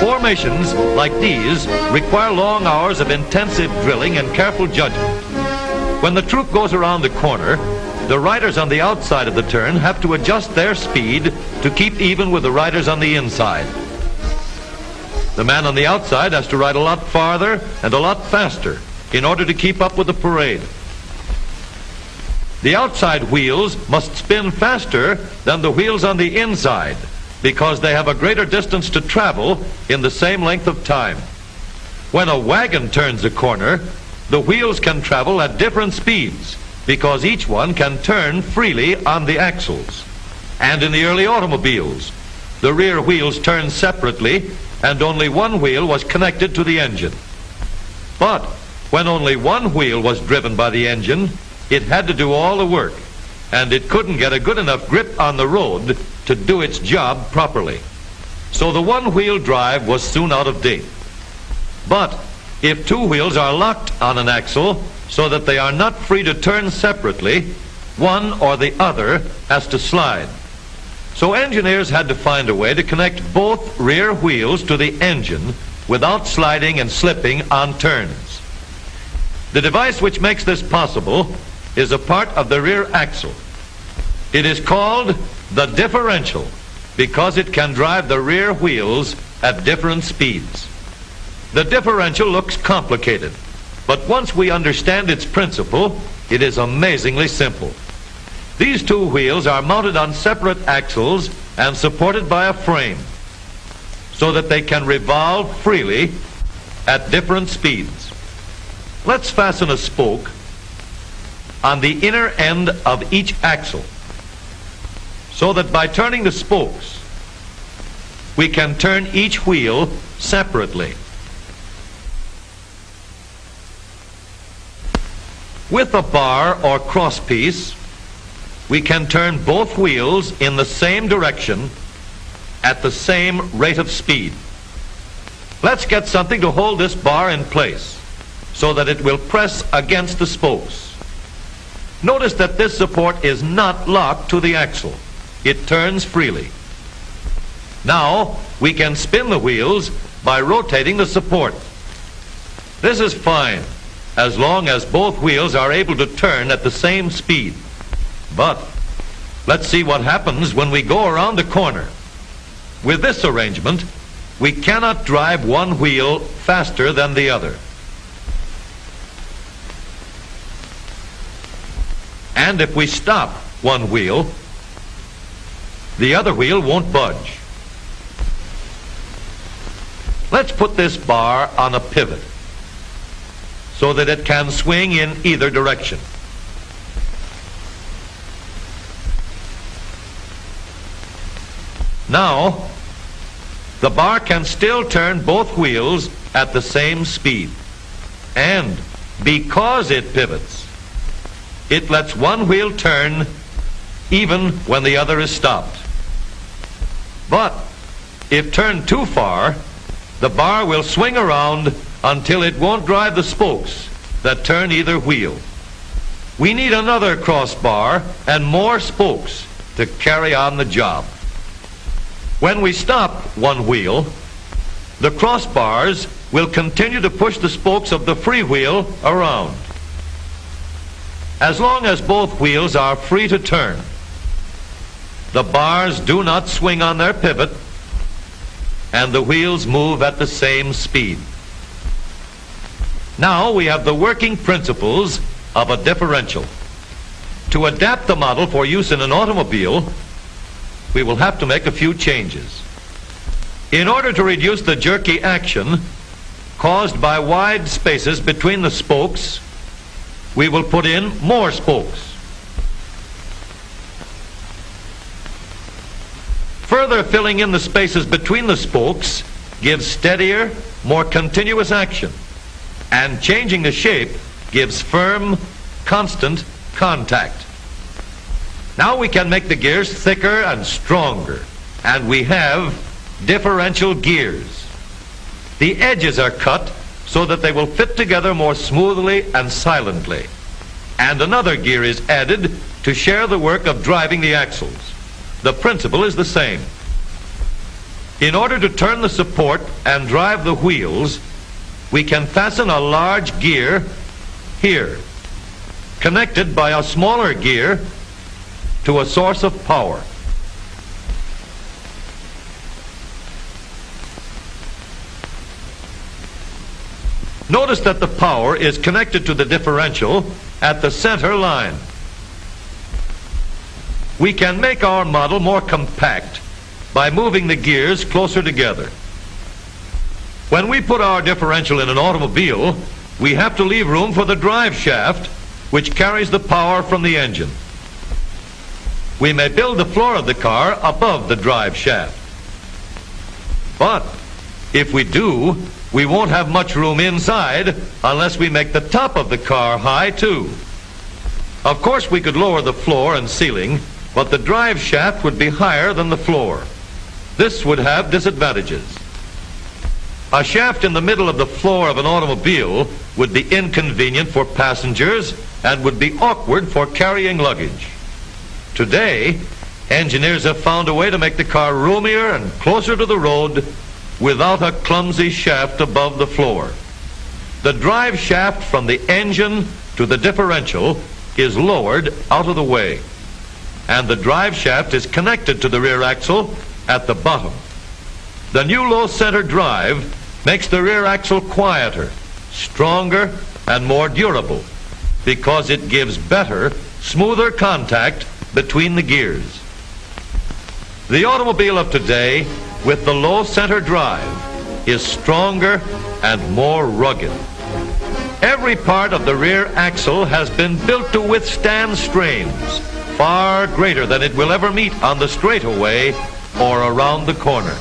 Formations like these require long hours of intensive drilling and careful judgment. When the troop goes around the corner, the riders on the outside of the turn have to adjust their speed to keep even with the riders on the inside. The man on the outside has to ride a lot farther and a lot faster in order to keep up with the parade. The outside wheels must spin faster than the wheels on the inside because they have a greater distance to travel in the same length of time. When a wagon turns a corner, the wheels can travel at different speeds because each one can turn freely on the axles. And in the early automobiles, the rear wheels turned separately and only one wheel was connected to the engine. But when only one wheel was driven by the engine, it had to do all the work, and it couldn't get a good enough grip on the road to do its job properly. So the one-wheel drive was soon out of date. But if two wheels are locked on an axle so that they are not free to turn separately, one or the other has to slide. So engineers had to find a way to connect both rear wheels to the engine without sliding and slipping on turns. The device which makes this possible is a part of the rear axle. It is called the differential because it can drive the rear wheels at different speeds. The differential looks complicated, but once we understand its principle, it is amazingly simple. These two wheels are mounted on separate axles and supported by a frame so that they can revolve freely at different speeds. Let's fasten a spoke on the inner end of each axle so that by turning the spokes, we can turn each wheel separately. With a bar or crosspiece, we can turn both wheels in the same direction at the same rate of speed. Let's get something to hold this bar in place so that it will press against the spokes. Notice that this support is not locked to the axle. It turns freely. Now we can spin the wheels by rotating the support. This is fine as long as both wheels are able to turn at the same speed. But let's see what happens when we go around the corner. With this arrangement, we cannot drive one wheel faster than the other. And if we stop one wheel, the other wheel won't budge. Let's put this bar on a pivot so that it can swing in either direction. Now, the bar can still turn both wheels at the same speed. And because it pivots, it lets one wheel turn even when the other is stopped. But if turned too far, the bar will swing around until it won't drive the spokes that turn either wheel. We need another crossbar and more spokes to carry on the job. When we stop one wheel, the crossbars will continue to push the spokes of the free wheel around. As long as both wheels are free to turn, the bars do not swing on their pivot and the wheels move at the same speed. Now we have the working principles of a differential. To adapt the model for use in an automobile, we will have to make a few changes. In order to reduce the jerky action caused by wide spaces between the spokes, we will put in more spokes. Further filling in the spaces between the spokes gives steadier, more continuous action, and changing the shape gives firm, constant contact. Now we can make the gears thicker and stronger, and we have differential gears. The edges are cut so that they will fit together more smoothly and silently. And another gear is added to share the work of driving the axles. The principle is the same. In order to turn the support and drive the wheels, we can fasten a large gear here, connected by a smaller gear to a source of power. Notice that the power is connected to the differential at the center line. We can make our model more compact by moving the gears closer together. When we put our differential in an automobile, we have to leave room for the drive shaft, which carries the power from the engine. We may build the floor of the car above the drive shaft. But if we do, we won't have much room inside unless we make the top of the car high too. Of course, we could lower the floor and ceiling, but the drive shaft would be higher than the floor. This would have disadvantages. A shaft in the middle of the floor of an automobile would be inconvenient for passengers and would be awkward for carrying luggage. Today, engineers have found a way to make the car roomier and closer to the road without a clumsy shaft above the floor. The drive shaft from the engine to the differential is lowered out of the way, and the drive shaft is connected to the rear axle at the bottom. The new low center drive makes the rear axle quieter, stronger, and more durable because it gives better, smoother contact between the gears. The automobile of today with the low center drive is stronger and more rugged. Every part of the rear axle has been built to withstand strains far greater than it will ever meet on the straightaway or around the corner.